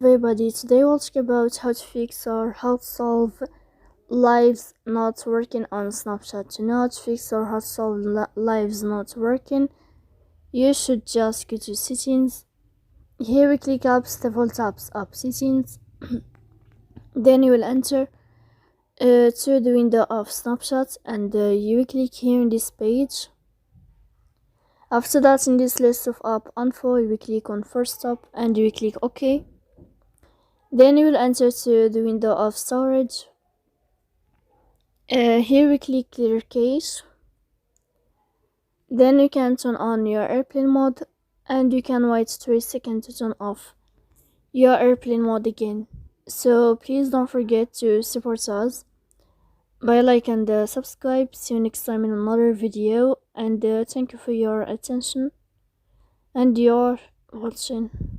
Everybody, today we'll talk about how to fix or how to solve lives not working on Snapchat. To know how to fix or how to solve lives not working, you should just go to settings. Here we click apps, default apps, app settings. Then you will enter to the window of Snapchat and you will click here in this page. After that, in this list of app info, you will click on first stop and you will click OK. Then you will enter to the window of storage. Here we click clear cache. Then you can turn on your airplane mode and you can wait 3 seconds to turn off your airplane mode again. So please don't forget to support us by like and subscribe. See you next time in another video, and thank you for your attention and your watching.